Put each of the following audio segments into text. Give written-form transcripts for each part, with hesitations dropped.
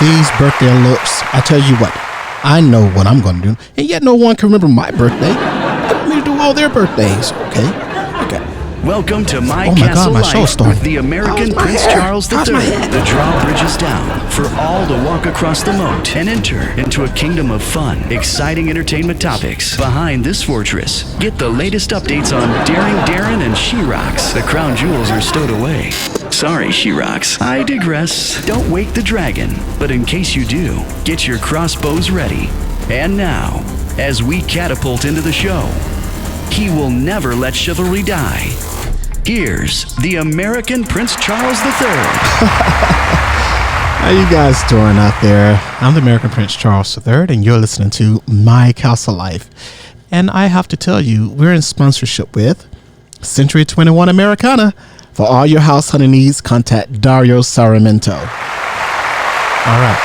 these birthday alerts. I tell you what, I know what I'm going to do, and yet no one can remember my birthday. I want me to do all their birthdays. Okay. Welcome to My Oh my Castle God, my show Life started. with the American How's my Prince hair? Charles III. How's my hair? The drawbridge is down for all to walk across the moat and enter into a kingdom of fun, exciting entertainment topics. Behind this fortress, get the latest updates on Daring Darren and She-Rocks. The crown jewels are stowed away. Sorry, She-Rocks, I digress. Don't wake the dragon, but in case you do, get your crossbows ready. And now, as we catapult into the show, he will never let chivalry die. Here's the American Prince Charles III. How you guys doing out there? I'm the American Prince Charles III, and you're listening to My Castle Life. And I have to tell you, we're in sponsorship with Century 21 Americana. For all your house hunting needs, contact Dario Sarmiento. All right.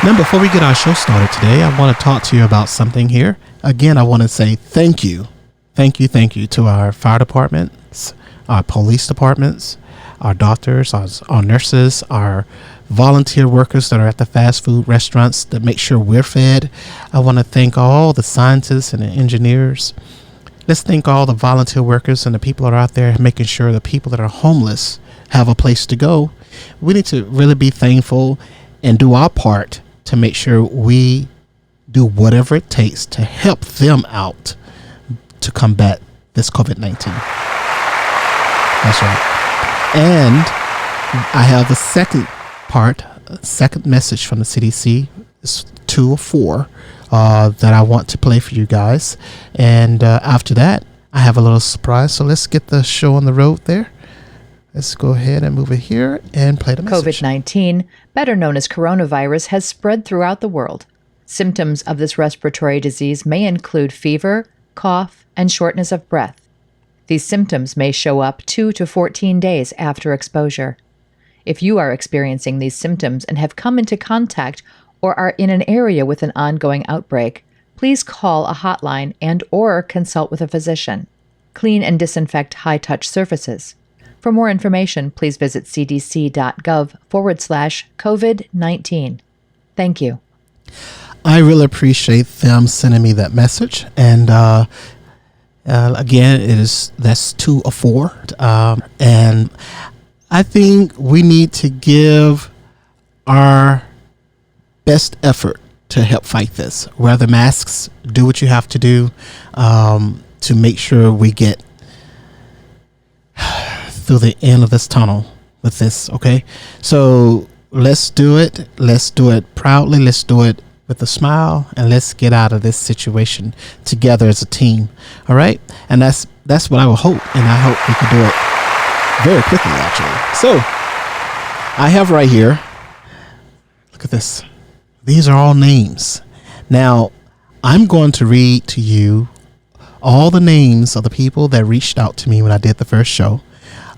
Now, before we get our show started today, I want to talk to you about something here. Again, I want to say thank you. Thank you to our fire departments, our police departments, our doctors, our nurses, our volunteer workers that are at the fast food restaurants that make sure we're fed. I want to thank all the scientists and the engineers. Let's thank all the volunteer workers and the people that are out there making sure the people that are homeless have a place to go. We need to really be thankful and do our part to make sure we do whatever it takes to help them out to combat this COVID-19. That's right. And I have the second message from the CDC. It's 2 or 4 that I want to play for you guys. And after that, I have a little surprise. So let's get the show on the road there. Let's go ahead and move it here and play the message. COVID-19, better known as coronavirus, has spread throughout the world. Symptoms of this respiratory disease may include fever, cough, and shortness of breath. These symptoms may show up 2 to 14 days after exposure. If you are experiencing these symptoms and have come into contact or are in an area with an ongoing outbreak, please call a hotline and/or consult with a physician. Clean and disinfect high-touch surfaces. For more information, please visit cdc.gov/COVID-19. Thank you. I really appreciate them sending me that message. And again, that's 2 or 4. And I think we need to give our best effort to help fight this. Wear the masks, do what you have to do to make sure we get through the end of this tunnel with this, okay? So let's do it. Let's do it proudly. Let's do it with a smile, and let's get out of this situation together as a team. All right? And that's what I will hope, and I hope we can do it very quickly, actually. So I have right here, look at this. These are all names. Now, I'm going to read to you all the names of the people that reached out to me when I did the first show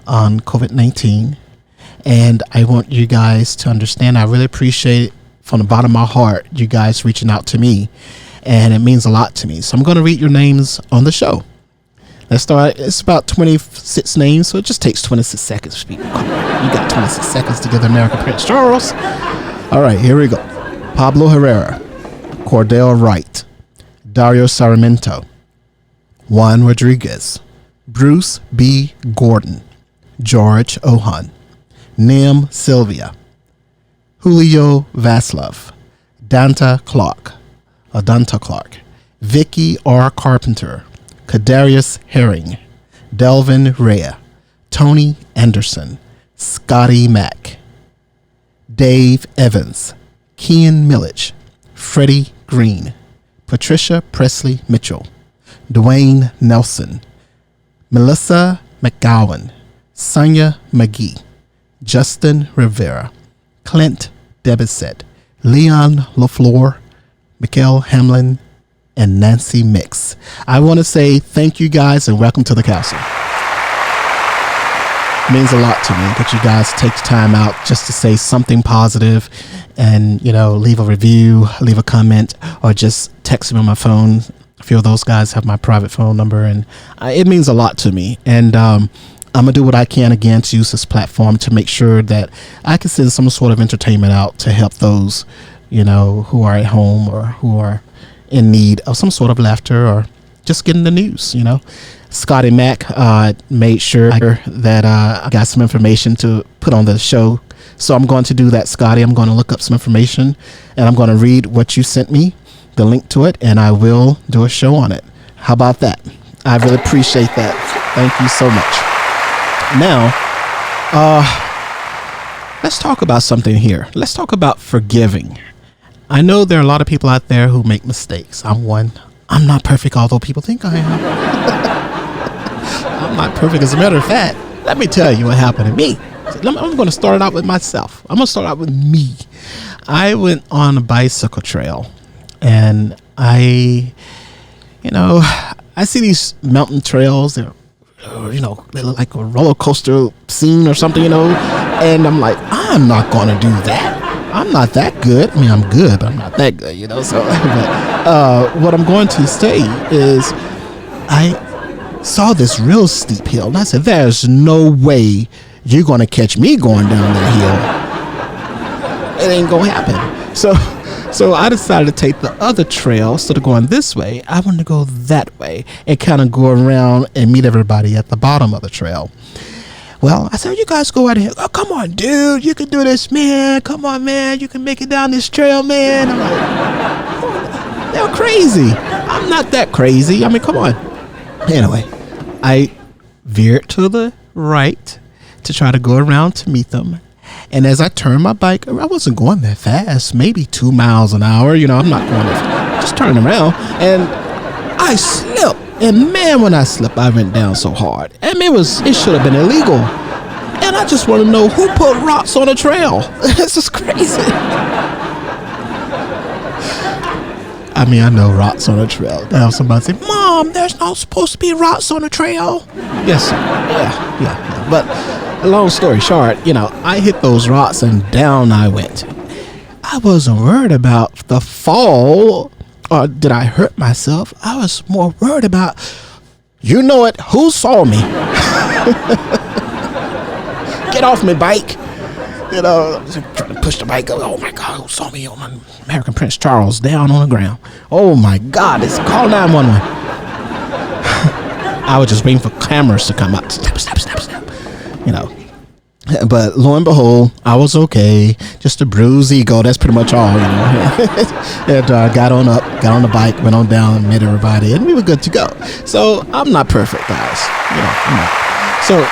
on COVID-19. And I want you guys to understand, I really appreciate it from the bottom of my heart, you guys reaching out to me, and it means a lot to me. So I'm going to read your names on the show. Let's start. It's about 26 names, so it just takes 26 seconds. People, come on. You got 26 seconds to get the American Prince Charles. All right, here we go. Pablo Herrera, Cordell Wright, Dario Sarmiento, Juan Rodriguez, Bruce B. Gordon, George Ohan, Nim Sylvia, Julio Vaslov, Danta Clark, Vicky R. Carpenter, Kadarius Herring, Delvin Rea, Tony Anderson, Scotty Mack, Dave Evans, Kian Millich, Freddie Green, Patricia Presley Mitchell, Dwayne Nelson, Melissa McGowan, Sonia McGee, Justin Rivera, Clint Debisette, Leon LaFleur, Mikhail Hamlin, and Nancy Mix. I want to say thank you guys and welcome to the castle. It means a lot to me that you guys take the time out just to say something positive and, you know, leave a review, leave a comment, or just text me on my phone. A few of those guys have my private phone number, and it means a lot to me. And I'm gonna do what I can again to use this platform to make sure that I can send some sort of entertainment out to help those, who are at home or who are in need of some sort of laughter or just getting the news. Scotty Mac made sure that I got some information to put on the show. So I'm going to do that, Scotty. I'm going to look up some information and I'm going to read what you sent me, the link to it, and I will do a show on it. How about that? I really appreciate that. Thank you so much. Now, let's talk about something here. Let's talk about forgiving. I know there are a lot of people out there who make mistakes. I'm one. I'm not perfect, although people think I am. I'm not perfect. As a matter of fact, let me tell you what happened to me. I'm going to start it out with myself. I'm going to start out with me. I went on a bicycle trail, and I see these mountain trails. They look like a roller coaster scene or something, and I'm like, I'm not going to do that. I'm not that good. I mean, I'm good, but I'm not that good, So, what I'm going to say is, I saw this real steep hill, and I said, "There's no way you're going to catch me going down that hill. It ain't going to happen." So I decided to take the other trail. Instead of going this way, I wanted to go that way and kind of go around and meet everybody at the bottom of the trail. Well, I said, "You guys go right ahead." "Oh, come on, dude. You can do this, man. Come on, man. You can make it down this trail, man." I'm like, oh, they're crazy. I'm not that crazy. I mean, come on. Anyway, I veered to the right to try to go around to meet them. And as I turned my bike, I wasn't going that fast, maybe 2 miles an hour. I'm not going to just turn around. And I slipped. And man, when I slipped, I went down so hard. I mean, it should have been illegal. And I just want to know who put rocks on the trail. This is crazy. I mean, I know rocks on a trail. Now somebody say, "Mom, there's not supposed to be rocks on the trail." Yes, sir. Yeah. But long story short, I hit those rocks and down I went. I wasn't worried about the fall or did I hurt myself. I was more worried about, who saw me. Get off me, bike. Trying to push the bike up. Oh my God, who saw me on my American Prince Charles down on the ground? Oh my God, it's call 911. I was just waiting for cameras to come up. Snap. But lo and behold, I was okay. Just a bruised ego. That's pretty much all, And got on the bike, went on down, met everybody, and we were good to go. So I'm not perfect, guys. I'm not. So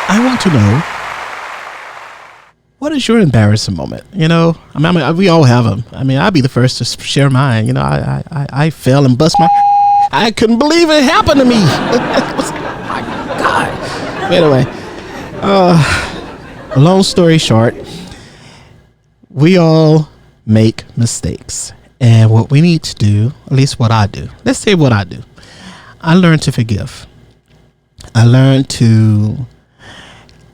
I want to know, what is your embarrassing moment? I mean, we all have them. I mean, I'll be the first to share mine. I fell and bust I couldn't believe it happened to me. My God. Anyway, long story short, we all make mistakes. And what we need to do, at least what I do, let's say what I do. I learned to forgive. I learned to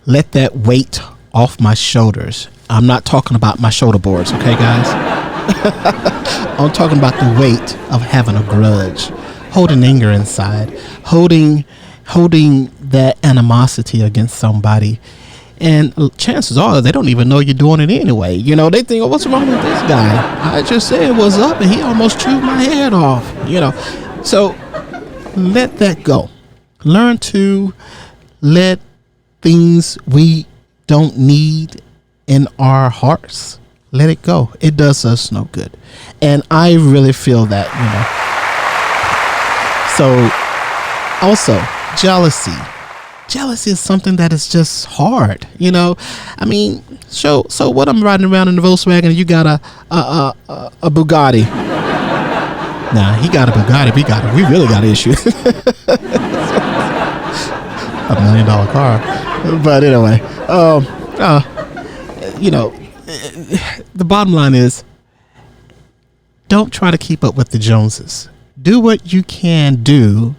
let that weight off my shoulders. I'm not talking about my shoulder boards, okay, guys? I'm talking about the weight of having a grudge, holding anger inside, holding that animosity against somebody. And chances are they don't even know you're doing it anyway. They think, "Oh, what's wrong with this guy? I just said what's up and he almost chewed my head off." So let that go. Learn to let things we don't need in our hearts, let it go. It does us no good. And I really feel that, So also, jealousy is something that is just hard. I mean, so what, I'm riding around in the Volkswagen and you got a Bugatti. Nah, he got a Bugatti. We really got an issue. $1 million car. But anyway, the bottom line is, don't try to keep up with the Joneses. Do what you can do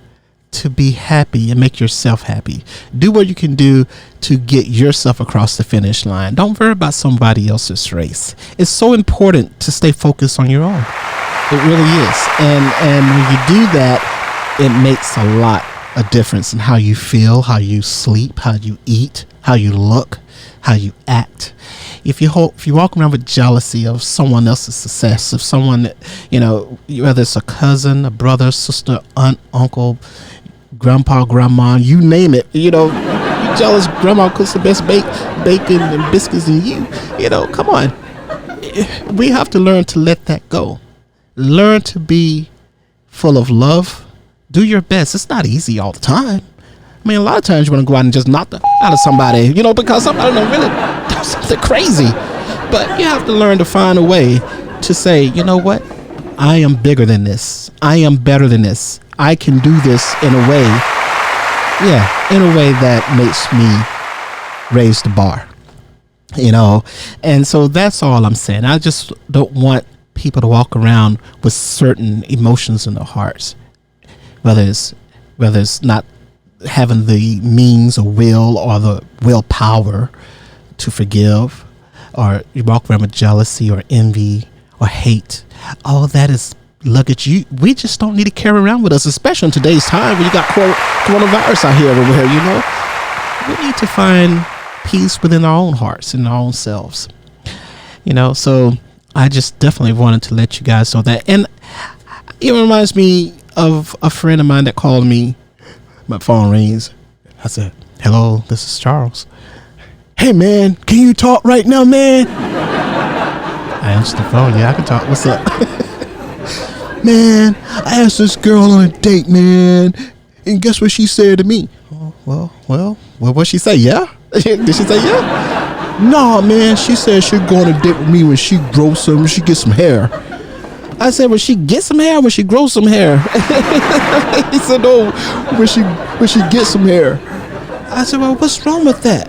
to be happy and make yourself happy. Do what you can do to get yourself across the finish line. Don't worry about somebody else's race. It's so important to stay focused on your own. It really is. And when you do that, it makes a lot a difference in how you feel, how you sleep, how you eat, how you look, how you act. If you walk around with jealousy of someone else's success, of someone that, whether it's a cousin, a brother, sister, aunt, uncle, grandpa, grandma, you name it, you're jealous grandma cooks the best bacon and biscuits than you. Come on. We have to learn to let that go. Learn to be full of love. Do your best. It's not easy all the time. I mean, a lot of times you want to go out and just knock the out of somebody, because somebody done really do something crazy. But you have to learn to find a way to say, you know what? I am bigger than this. I am better than this. I can do this in a way that makes me raise the bar, and so that's all I'm saying. I just don't want people to walk around with certain emotions in their hearts, whether it's not having the means or will or the willpower to forgive, or you walk around with jealousy or envy or hate. All that is luggage we just don't need to carry around with us, especially in today's time when you got coronavirus out here everywhere. We need to find peace within our own hearts and our own selves. So I just definitely wanted to let you guys know that. And it reminds me of a friend of mine that called me. My phone rings. I said, "Hello, this is Charles." "Hey man, can you talk right now, man?" I answered the phone. "Yeah, I can talk. What's up?" "Man, I asked this girl on a date, man, and guess what she said to me?" "Oh, well, what'd she say? Yeah?" Did she say yeah? "Nah, man, she said she'd go on a date with me when she grows some, she gets some hair." I said, "When she gets some hair, when she grows some hair?" He said, "No, when she gets some hair." I said, "Well, what's wrong with that?"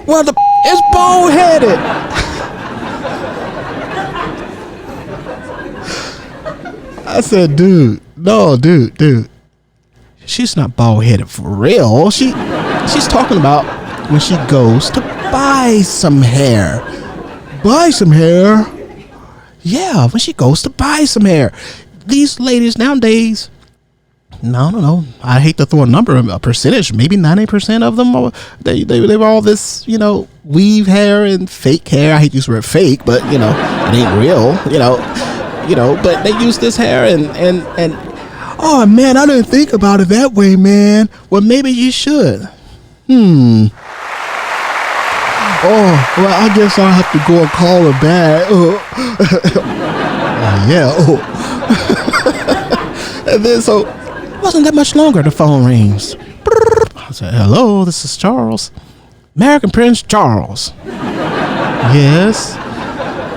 "Well, it's bald headed." I said, dude, she's not bald headed for real. She's talking about when she goes to buy some hair. Buy some hair? Yeah, when she goes to buy some hair. These ladies nowadays, no, I hate to throw a percentage, maybe 90% of them, they all this, weave hair and fake hair. I hate to use the word fake, but, it ain't real, but they use this hair and oh man, I didn't think about it that way, man. Well, maybe you should. Oh, well, I guess I'll have to go and call her back. Yeah. And then, so, it wasn't that much longer, the phone rings. I said, "Hello, this is Charles. American Prince Charles." "Yes.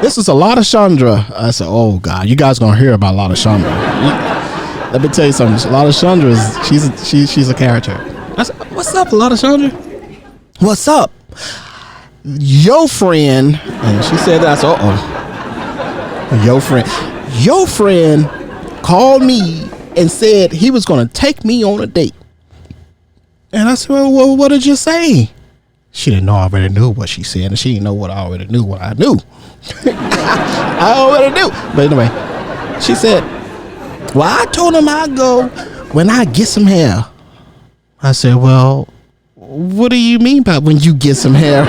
This is a lot of Chandra." I said, "Oh, God, you guys going to hear about a lot of Chandra. Let me tell you something. A lot of Chandra, she's a character." I said, "What's up, a lot of Chandra?" "What's up? Your friend," and she said that. I said, Your friend called me and said he was going to take me on a date." And I said, "Well, what did you say?" She didn't know I already knew what she said, and she didn't know what I already knew what I knew. I already knew. But anyway, she said, "Well, I told him I'd go when I get some hair." I said, "Well, what do you mean by when you get some hair?"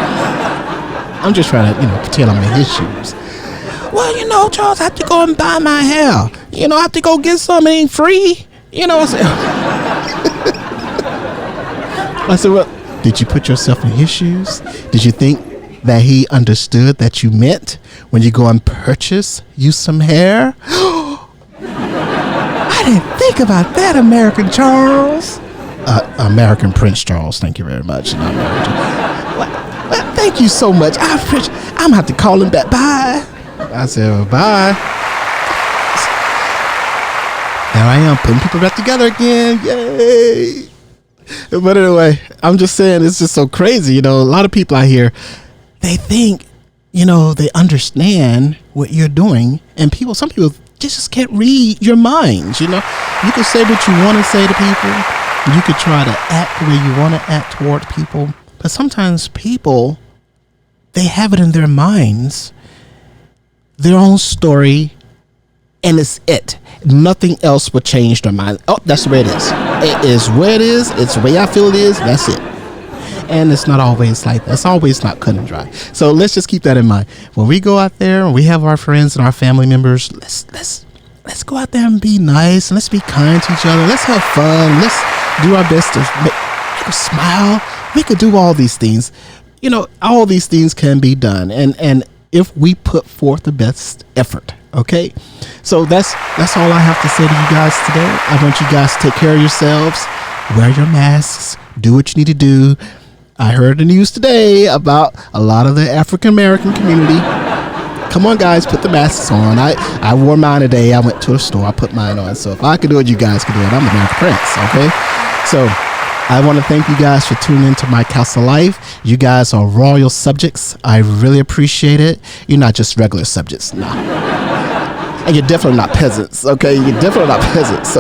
I'm just trying to, pretend I'm in his shoes. "Well, Charles, I have to go and buy my hair. I have to go get some. It ain't free." I said, "Well, did you put yourself in his shoes? Did you think that he understood that you meant when you go and purchase you some hair?" "I didn't think about that, American Charles." American Prince Charles, thank you very much. Not American. Well, thank you so much. I'm gonna have to call him back. Bye. I said, "Well, bye." Now I am putting people back together again. Yay. But anyway, I'm just saying, it's just so crazy. A lot of people out here, they think, they understand what you're doing. And some people just can't read your minds. You can say what you want to say to people. You could try to act the way you want to act toward people. But sometimes people, they have it in their minds, their own story, and it's it. Nothing else would change their mind. Oh, that's the way it is. It is where it is. It's the way I feel it is. That's it. And it's not always like that. It's always not cut and dry. So let's just keep that in mind. When we go out there and we have our friends and our family members, let's go out there and be nice and let's be kind to each other. Let's have fun. Let's do our best to make a smile. We could do all these things. You know, all these things can be done. And if we put forth the best effort. Okay, so that's all I have to say to you guys today. I want you guys to take care of yourselves, wear your masks, do what you need to do. I heard the news today about a lot of the African American community. Come on, guys, put the masks on. I wore mine today. I went to a store. I put mine on. So if I could do it, you guys can do it. I'm the American Prince. Okay, so I want to thank you guys for tuning into my Castle Life. You guys are royal subjects. I really appreciate it. You're not just regular subjects. No. And you're definitely not peasants, okay? You're definitely not peasants. So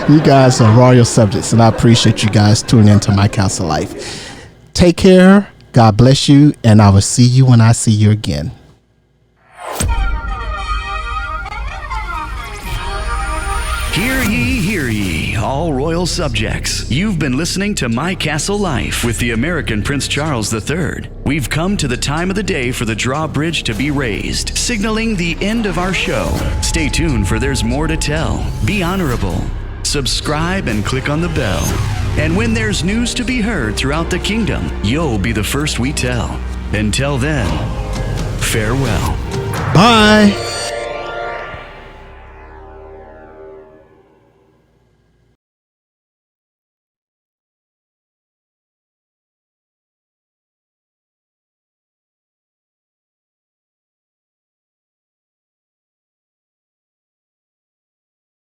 you guys are royal subjects, and I appreciate you guys tuning into my Castle Life. Take care. God bless you, and I will see you when I see you again. Hear ye, all royal subjects. You've been listening to My Castle Life with the American Prince Charles III. We've come to the time of the day for the drawbridge to be raised, signaling the end of our show. Stay tuned for there's more to tell. Be honorable. Subscribe and click on the bell. And when there's news to be heard throughout the kingdom, you'll be the first we tell. Until then, farewell. Bye.